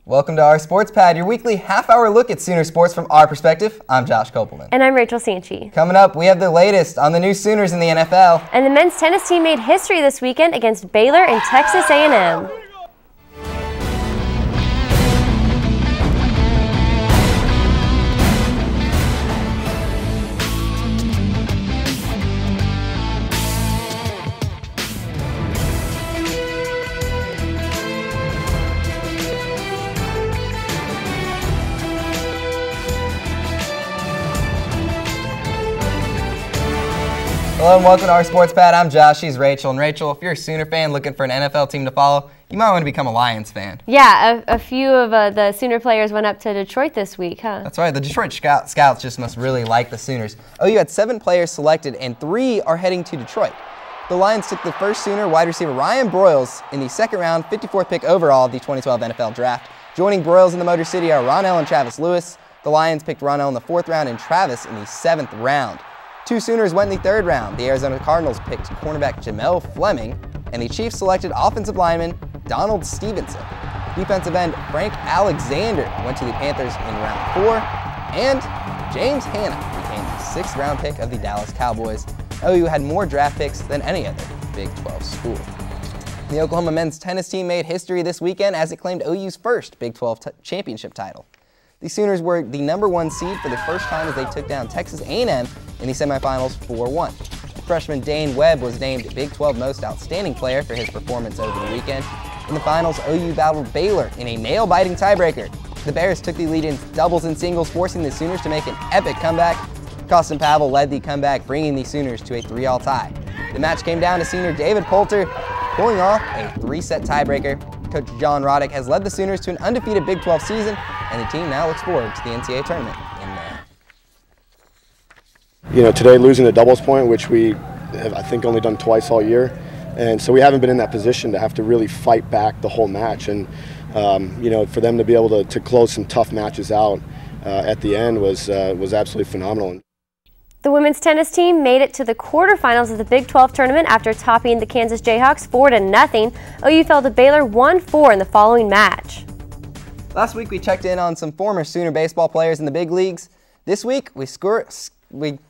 Welcome to our Sports Pad, your weekly half-hour look at Sooner sports from our perspective. I'm Josh Kopelman. And I'm Rachel Santschi. Coming up, we have the latest on the new Sooners in the NFL. And the men's tennis team made history this weekend against Baylor and Texas A&M. Hello and welcome to our Sports Pad. I'm Josh, she's Rachel. And Rachel, if you're a Sooner fan looking for an NFL team to follow, you might want to become a Lions fan. Yeah, a few of the Sooner players went up to Detroit this week, huh? That's right. The Detroit Scouts just must really like the Sooners. OU had 7 players selected and 3 are heading to Detroit. The Lions took the first Sooner wide receiver Ryan Broyles in the second round, 54th pick overall of the 2012 NFL Draft. Joining Broyles in the Motor City are Ronell and Travis Lewis. The Lions picked Ronell in the 4th round and Travis in the 7th round. 2 Sooners went in the 3rd round. The Arizona Cardinals picked cornerback Jamel Fleming, and the Chiefs selected offensive lineman Donald Stevenson. Defensive end Frank Alexander went to the Panthers in round 4, and James Hanna became the 6th round pick of the Dallas Cowboys. OU had more draft picks than any other Big 12 school. The Oklahoma men's tennis team made history this weekend as it claimed OU's first Big 12 championship title. The Sooners were the #1 seed for the first time as they took down Texas A&M in the semifinals 4-1. Freshman Dane Webb was named Big 12 Most Outstanding Player for his performance over the weekend. In the finals, OU battled Baylor in a nail-biting tiebreaker. The Bears took the lead in doubles and singles, forcing the Sooners to make an epic comeback. Costin Pavel led the comeback, bringing the Sooners to a 3-all tie. The match came down to senior David Poulter pulling off a 3-set tiebreaker. Coach John Roddick has led the Sooners to an undefeated Big 12 season, and the team now looks forward to the NCAA tournament in May. You know, today losing the doubles point, which we have, I think, only done twice all year, and so we haven't been in that position to have to really fight back the whole match. And you know, for them to be able to close some tough matches out at the end was absolutely phenomenal. The women's tennis team made it to the quarterfinals of the Big 12 tournament after topping the Kansas Jayhawks 4-0. OU fell to Baylor 1-4 in the following match. Last week we checked in on some former Sooner baseball players in the big leagues. This week we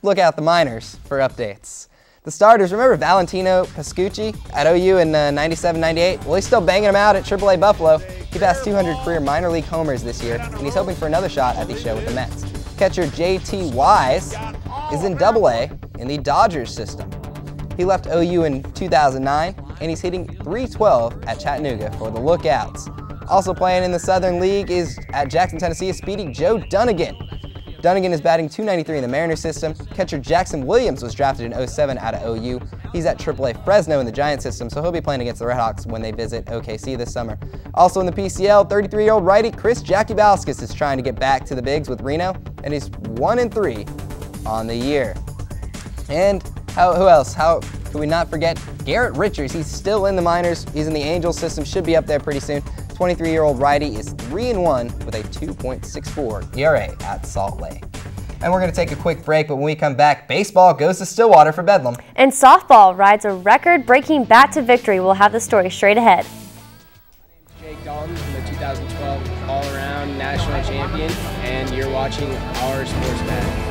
look out the minors for updates. The starters, remember Valentino Pascucci at OU in 97-98? Well, he's still banging them out at AAA Buffalo. He passed 200 career minor league homers this year, and he's hoping for another shot at the show with the Mets. Catcher J.T. Wise is in AA in the Dodgers system. He left OU in 2009, and he's hitting .312 at Chattanooga for the Lookouts. Also playing in the Southern League is at Jackson, Tennessee, is speedy Joe Dunnigan. Dunnigan is batting .293 in the Mariners system. Catcher Jackson Williams was drafted in 07 out of OU. He's at AAA Fresno in the Giants system, so he'll be playing against the Redhawks when they visit OKC this summer. Also in the PCL, 33-year-old righty Chris Jakubauskas is trying to get back to the bigs with Reno, and he's 1-3 on the year. And who else? How can we not forget Garrett Richards? He's still in the minors. He's in the Angels system, should be up there pretty soon. 23-year-old righty is 3-1 with a 2.64 ERA at Salt Lake. And we're going to take a quick break, but when we come back, baseball goes to Stillwater for Bedlam. And softball rides a record-breaking bat to victory. We'll have the story straight ahead. My name is Jake Dalton, I'm the 2012 all-around national champion, and you're watching our Sports Pad.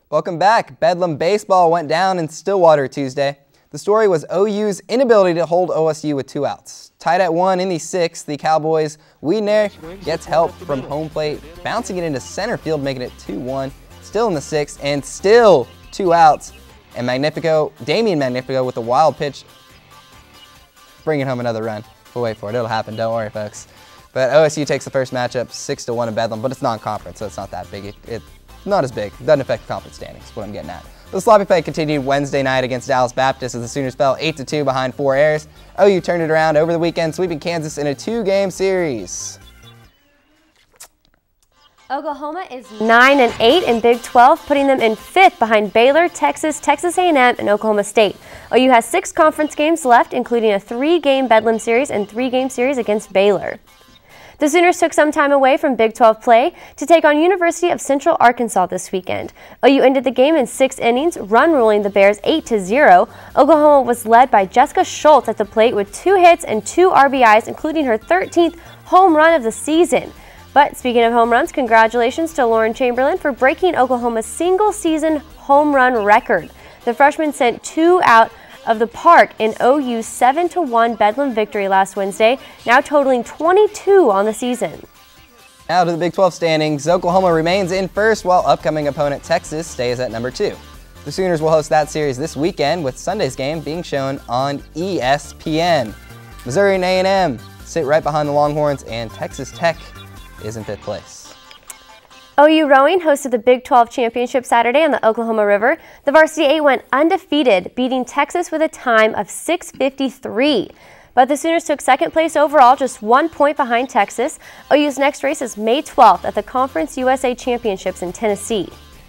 Welcome back. Bedlam baseball went down in Stillwater Tuesday. The story was OU's inability to hold OSU with 2 outs. Tied at 1 in the 6th, the Cowboys' Wiedner gets help from home plate, bouncing it into center field, making it 2-1. Still in the 6th, and still 2 outs. And Damian Magnifico with a wild pitch, bringing home another run. We'll wait for it. It'll happen. Don't worry, folks. But OSU takes the first matchup 6-1 in Bedlam, but it's non-conference, so it's not that big. It's not as big. It doesn't affect the conference standings, is what I'm getting at. The sloppy play continued Wednesday night against Dallas Baptist as the Sooners fell 8-2 behind 4 errors. OU turned it around over the weekend, sweeping Kansas in a 2-game series. Oklahoma is 9-8 in Big 12, putting them in 5th behind Baylor, Texas, Texas A&M, and Oklahoma State. OU has 6 conference games left, including a 3-game Bedlam series and 3-game series against Baylor. The Sooners took some time away from Big 12 play to take on University of Central Arkansas this weekend. OU ended the game in 6 innings, run ruling the Bears 8-0. Oklahoma was led by Jessica Schultz at the plate with 2 hits and 2 RBIs, including her 13th home run of the season. But speaking of home runs, congratulations to Lauren Chamberlain for breaking Oklahoma's single-season home run record. The freshman sent 2 out of the park in OU's 7-1 Bedlam victory last Wednesday, now totaling 22 on the season. Now to the Big 12 standings. Oklahoma remains in first, while upcoming opponent Texas stays at number 2. The Sooners will host that series this weekend, with Sunday's game being shown on ESPN. Missouri and A&M sit right behind the Longhorns, and Texas Tech is in 5th place. OU rowing hosted the Big 12 championship Saturday on the Oklahoma River. The varsity 8 went undefeated, beating Texas with a time of 6:53. But the Sooners took 2nd place overall, just 1 point behind Texas. OU's next race is May 12th at the Conference USA Championships in Tennessee.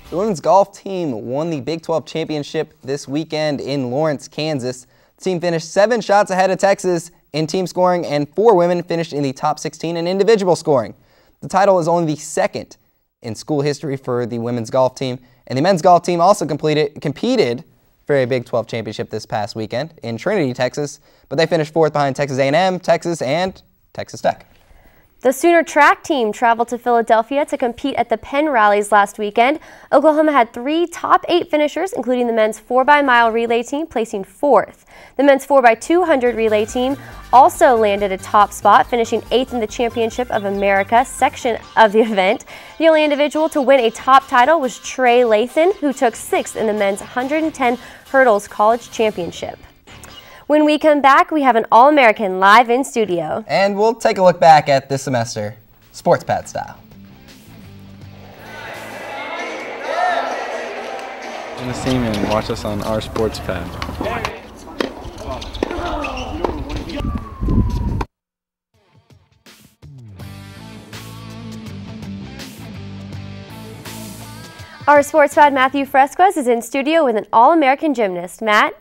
The women's golf team won the Big 12 championship this weekend in Lawrence, Kansas. The team finished 7 shots ahead of Texas in team scoring, and 4 women finished in the top 16 in individual scoring. The title is only the 2nd in school history for the women's golf team, and the men's golf team also competed for a Big 12 championship this past weekend in Trinity, Texas, but they finished 4th behind Texas A&M, Texas, and Texas Tech. The Sooner track team traveled to Philadelphia to compete at the Penn Rallies last weekend. Oklahoma had 3 top 8 finishers, including the men's 4x-mile relay team placing 4th. The men's 4x200 relay team also landed a top spot, finishing 8th in the Championship of America section of the event. The only individual to win a top title was Trey Lathan, who took 6th in the men's 110 hurdles college championship. When we come back, we have an All-American live in studio. And we'll take a look back at this semester, sports pad style. Join the team and watch us on our sports pad. Our sports pad Matthew Fresquez is in studio with an All-American gymnast. Matt?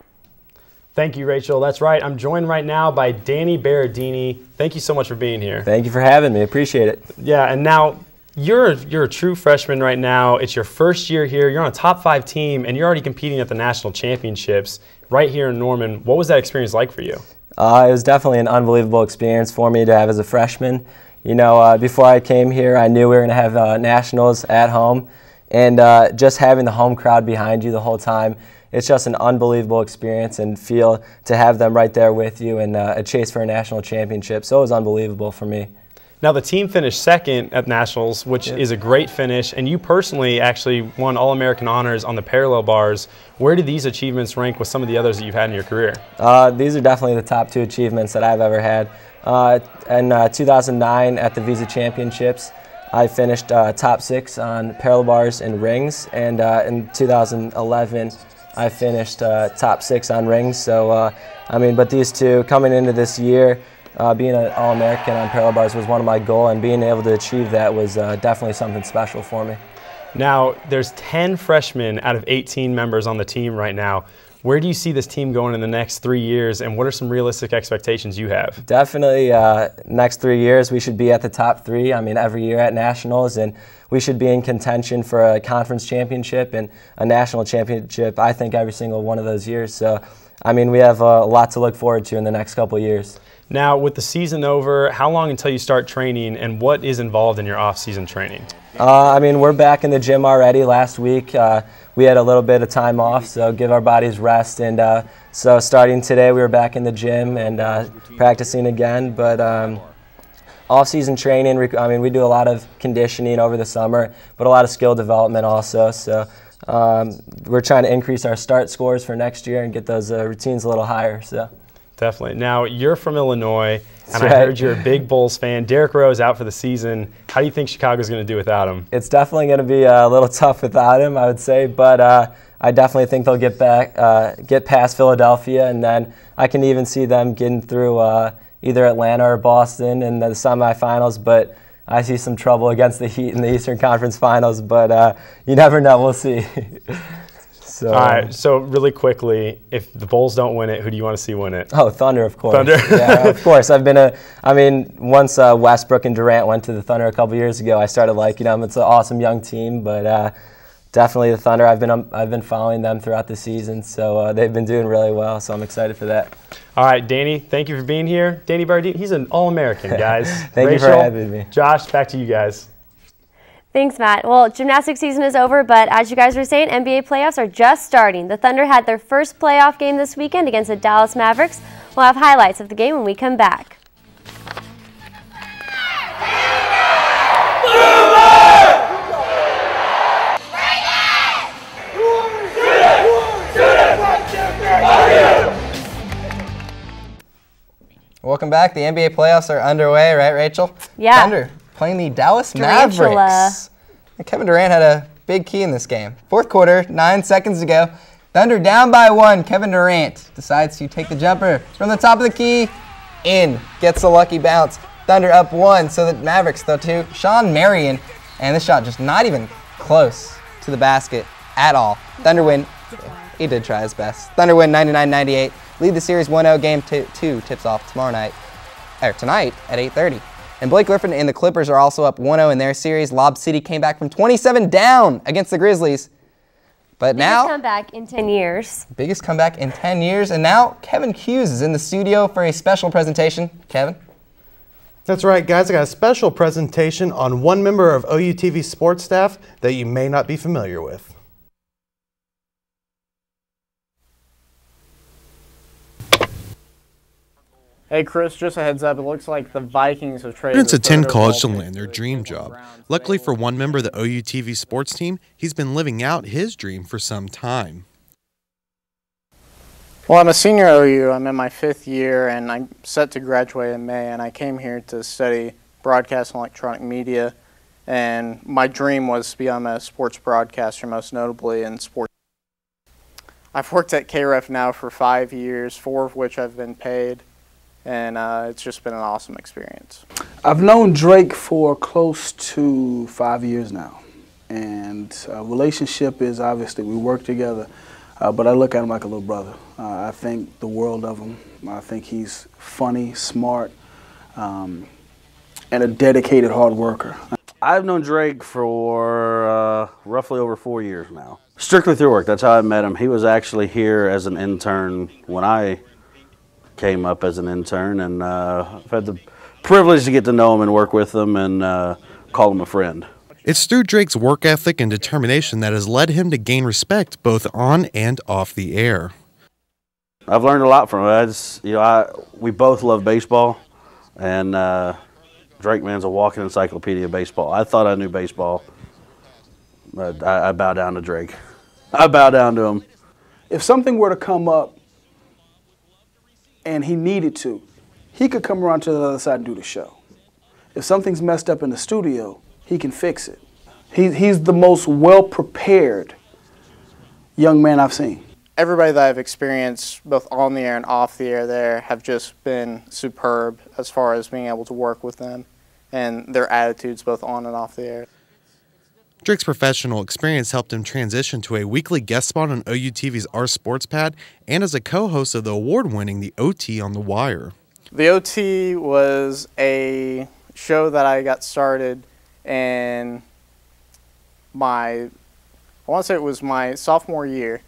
Thank you, Rachel. That's right. I'm joined right now by Danny Berardini. Thank you so much for being here. Thank you for having me. Appreciate it. Yeah, and now you're a true freshman right now. It's your first year here. You're on a top 5 team, and you're already competing at the national championships right here in Norman. What was that experience like for you? It was definitely an unbelievable experience for me to have as a freshman. You know, before I came here, I knew we were going to have nationals at home, and just having the home crowd behind you the whole time, it's just an unbelievable experience, and feel to have them right there with you and a chase for a national championship. So it was unbelievable for me. Now the team finished 2nd at nationals, which is a great finish, and you personally actually won All-American honors on the parallel bars. Where do these achievements rank with some of the others that you've had in your career? These are definitely the top 2 achievements that I've ever had. In 2009 at the Visa Championships, I finished top 6 on parallel bars and rings, and in 2011 I finished top 6 on rings. So, I mean, but these 2 coming into this year, being an All-American on parallel bars was one of my goals, and being able to achieve that was definitely something special for me. Now, there's 10 freshmen out of 18 members on the team right now. Where do you see this team going in the next 3 years, and what are some realistic expectations you have? Definitely, next 3 years we should be at the top 3. I mean, every year at nationals, and we should be in contention for a conference championship and a national championship, I think, every single one of those years. So, I mean, we have a lot to look forward to in the next couple of years. Now, with the season over, how long until you start training, and what is involved in your off-season training? I mean, we're back in the gym already. Last week we had a little bit of time off, so give our bodies rest. And so starting today, we were back in the gym and practicing again. But off-season training, I mean, we do a lot of conditioning over the summer, but a lot of skill development also. So we're trying to increase our start scores for next year and get those routines a little higher. So. Definitely. Now, you're from Illinois, and right. I heard you're a big Bulls fan. Derrick Rose out for the season. How do you think Chicago's going to do without him? It's definitely going to be a little tough without him, I would say, but I definitely think they'll get past Philadelphia, and then I can even see them getting through either Atlanta or Boston in the semifinals, but I see some trouble against the Heat in the Eastern Conference Finals, but you never know. We'll see. So, all right, so really quickly, if the Bulls don't win it, who do you want to see win it? Oh, Thunder, of course. Thunder? Yeah, of course. Once Westbrook and Durant went to the Thunder a couple years ago, I started liking them. It's an awesome young team, but definitely the Thunder. I've been following them throughout the season, so they've been doing really well, so I'm excited for that. All right, Danny, thank you for being here. Danny Brandie, he's an All-American, guys. Thank you for having me. Josh, back to you guys. Thanks, Matt. Well, gymnastics season is over, but as you guys were saying, NBA playoffs are just starting. The Thunder had their first playoff game this weekend against the Dallas Mavericks. We'll have highlights of the game when we come back. Welcome back. The NBA playoffs are underway, right, Rachel? Yeah. Thunder playing the Dallas Mavericks. And Kevin Durant had a big key in this game. Fourth quarter, 9 seconds to go. Thunder down by 1. Kevin Durant decides to take the jumper from the top of the key. In. Gets a lucky bounce. Thunder up 1, so the Mavericks throw 2. Sean Marion. And this shot just not even close to the basket at all. Thunder win. He did try his best. Thunder win 99-98. Lead the series 1-0. Game 2 tips off tonight at 8:30. And Blake Griffin and the Clippers are also up 1-0 in their series. Lob City came back from 27 down against the Grizzlies. But now, biggest comeback in 10 years. Biggest comeback in 10 years. And now Kevin Hughes is in the studio for a special presentation. Kevin? That's right, guys. I got a special presentation on one member of OUTV sports staff that you may not be familiar with. Hey Chris, just a heads up, it looks like the Vikings have traded... Students attend college to land their dream job. Luckily for one member of the OUTV sports team, he's been living out his dream for some time. Well, I'm a senior at OU. I'm in my 5th year, and I'm set to graduate in May, and I came here to study broadcast and electronic media, and my dream was to become a sports broadcaster, most notably in sports. I've worked at KREF now for 5 years, 4 of which I've been paid. And it's just been an awesome experience. I've known Drake for close to 5 years now. And relationship is obviously we work together, but I look at him like a little brother. I think the world of him. I think he's funny, smart, and a dedicated hard worker. I've known Drake for roughly over 4 years now. Strictly through work, that's how I met him. He was actually here as an intern when I came up as an intern, and I've had the privilege to get to know him and work with him and call him a friend. It's through Drake's work ethic and determination that has led him to gain respect both on and off the air. I've learned a lot from him. We both love baseball, and Drake man's a walking encyclopedia of baseball. I thought I knew baseball, but I bow down to Drake. I bow down to him. If something were to come up and he needed to, he could come around to the other side and do the show. If something's messed up in the studio, he can fix it. He's the most well-prepared young man I've seen. Everybody that I've experienced, both on the air and off the air there, have just been superb as far as being able to work with them and their attitudes both on and off the air. Drake's professional experience helped him transition to a weekly guest spot on OUTV's Our Sports Pad and as a co-host of the award-winning The OT on the Wire. The OT was a show that I got started in I want to say it was my sophomore year.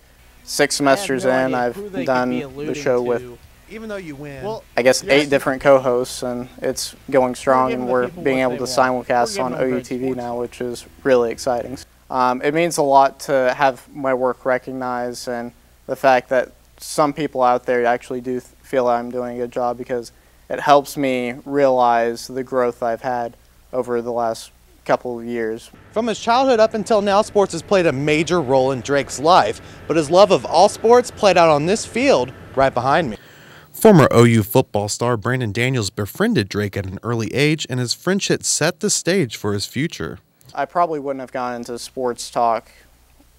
6 semesters in, I've done the show with, even though you win, I guess, 8 different co-hosts, and it's going strong, and we're being able to simulcast on OUTV now, which is really exciting. It means a lot to have my work recognized, and the fact that some people out there actually do feel I'm doing a good job, because it helps me realize the growth I've had over the last couple of years. From his childhood up until now, sports has played a major role in Drake's life, but his love of all sports played out on this field right behind me. Former OU football star Brandon Daniels befriended Drake at an early age, and his friendship set the stage for his future. I probably wouldn't have gone into sports talk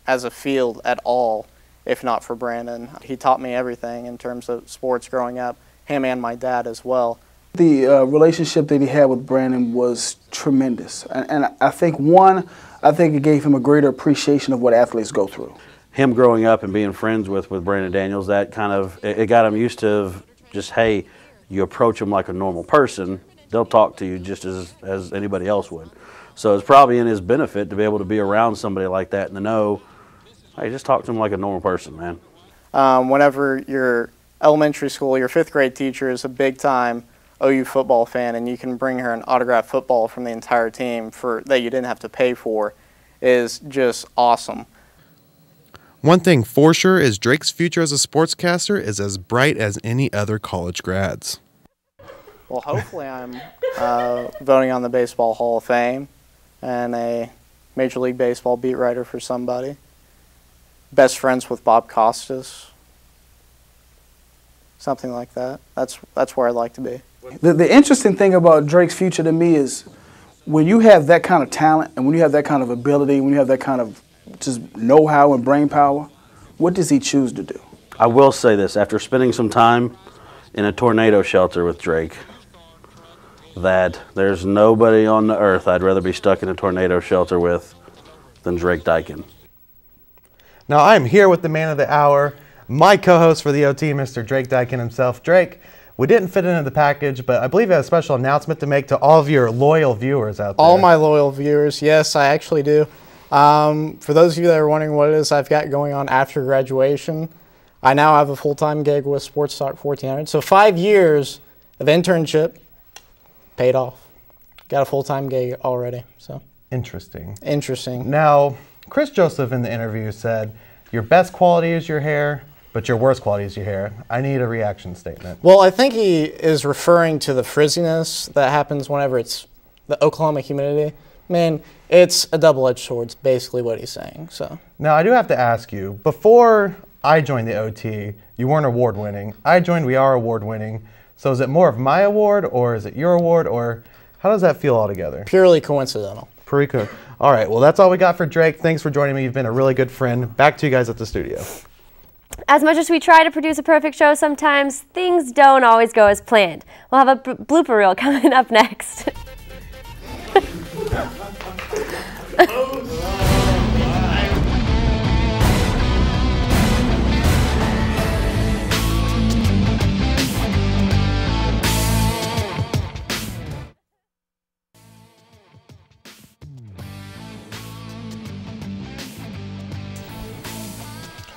as a field at all if not for Brandon. He taught me everything in terms of sports growing up, him and my dad as well. The relationship that he had with Brandon was tremendous. And I think, it gave him a greater appreciation of what athletes go through. him growing up and being friends with Brandon Daniels, that kind of, it got him used to just, hey, you approach them like a normal person, they'll talk to you just as anybody else would. So it's probably in his benefit to be able to be around somebody like that and to know, hey, just talk to him like a normal person, man. Whenever your elementary school, your 5th grade teacher is a big-time OU football fan and you can bring her an autographed football from the entire team that you didn't have to pay for, is just awesome. One thing for sure is Drake's future as a sportscaster is as bright as any other college grads. Well, hopefully I'm voting on the Baseball Hall of Fame and a Major League Baseball beat writer for somebody. Best friends with Bob Costas. Something like that. That's where I'd like to be. The interesting thing about Drake's future to me is when you have that kind of talent and when you have that kind of ability, when you have that kind of just know-how and brain power, what does he choose to do? I will say this, after spending some time in a tornado shelter with Drake, that there's nobody on the earth I'd rather be stuck in a tornado shelter with than Drake Dykin. Now I'm here with the man of the hour, my co-host for the OT, Mr. Drake Dykin himself. Drake, we didn't fit into the package, but I believe you have a special announcement to make to all of your loyal viewers out there. All my loyal viewers, yes, I actually do. For those of you that are wondering what it is I've got going on after graduation, I now have a full-time gig with Sports Talk 1400. So 5 years of internship paid off. Got a full-time gig already. So interesting. Interesting. Now, Chris Joseph in the interview said, your best quality is your hair, but your worst quality is your hair. I need a reaction statement. Well, I think he is referring to the frizziness that happens whenever it's the Oklahoma humidity. Man, it's a double-edged sword, it's basically what he's saying. So now, I do have to ask you, before I joined the OT, you weren't award-winning. I joined, we are award-winning. So is it more of my award, or is it your award, or how does that feel altogether? Purely coincidental. Pretty cool. All right, well, that's all we got for Drake. Thanks for joining me. You've been a really good friend. Back to you guys at the studio. As much as we try to produce a perfect show, sometimes things don't always go as planned. We'll have a blooper reel coming up next.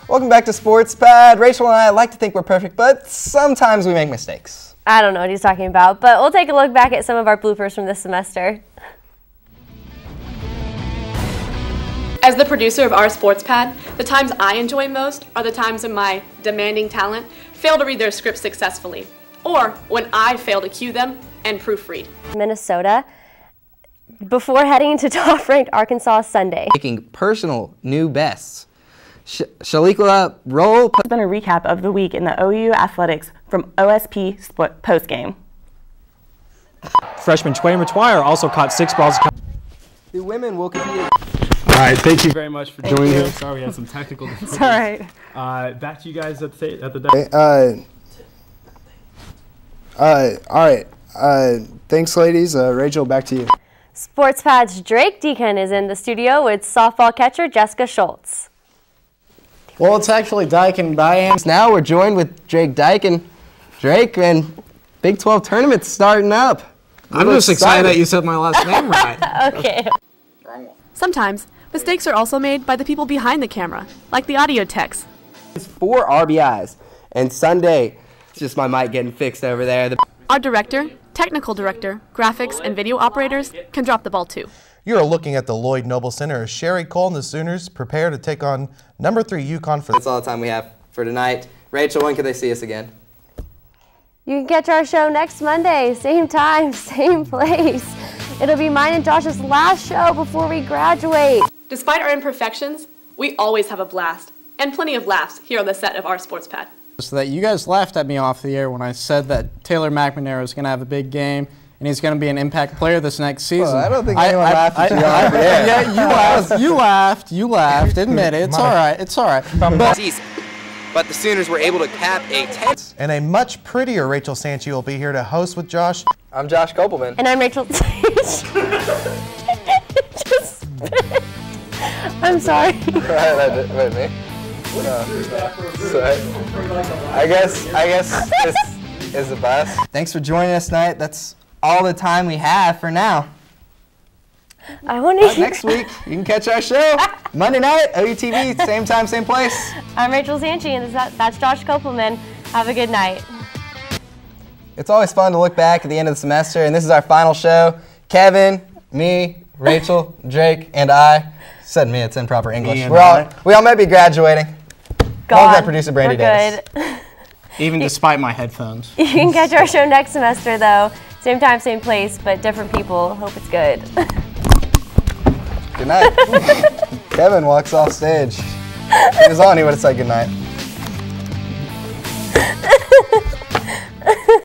Welcome back to Sports Pad. Rachel and I like to think we're perfect, but sometimes we make mistakes. I don't know what he's talking about, but we'll take a look back at some of our bloopers from this semester. As the producer of our Sports Pad, the times I enjoy most are the times when my demanding talent fail to read their scripts successfully, or when I fail to cue them and proofread. Minnesota, before heading to top-ranked Arkansas Sunday. Making personal new bests. Shalikla roll. It's been a recap of the week in the OU athletics from OSP postgame. Freshman Tway Matwire also caught 6 balls. The women will compete. All right, thank you very much for joining us. Sorry, we had some technical difficulties. It's all right. Back to you guys at the desk. All right. Thanks, ladies. Rachel, back to you. Sports Pad's Drake Deacon is in the studio with softball catcher Jessica Schultz. Well, it's actually Dykin by Now we're joined with Drake Dykin. Drake, man, Big 12 tournament's starting up. I'm just excited that you said my last name right. Okay. Sometimes, mistakes are also made by the people behind the camera, like the audio techs. It's 4 RBIs. And Sunday, it's just my mic getting fixed over there. Our director, technical director, graphics, and video operators can drop the ball too. You are looking at the Lloyd Noble Center as Sherry Cole and the Sooners prepare to take on number 3 UConn for. That's all the time we have for tonight. Rachel, when can they see us again? You can catch our show next Monday, same time, same place. It'll be mine and Josh's last show before we graduate. Despite our imperfections, we always have a blast and plenty of laughs here on the set of our Sports Pad. So that you guys laughed at me off the air when I said that Taylor McNamara is going to have a big game and he's going to be an impact player this next season. Well, I don't think anyone laughed at you off the air. Yeah, you laughed. Admit it. It's all right. It's all right. But the Sooners were able to cap a 10. And a much prettier Rachel Santschi will be here to host with Josh. I'm Josh Kopelman. And I'm Rachel. I'm sorry. Wait, me? I guess this is the best. Thanks for joining us tonight. That's all the time we have for now. Next week, you can catch our show Monday night, OUTV, same time, same place. I'm Rachel Santschi, and that's Josh Kopelman. Have a good night. It's always fun to look back at the end of the semester, and this is our final show. Kevin, me, Rachel, Drake, and I. Said me, it's improper English. We all might be graduating. Along with producer Brandie Davis. Even despite my headphones. You can catch our show next semester, though. Same time, same place, but different people. Hope it's good. Good night. Kevin walks off stage. If he was on, he would have said good night.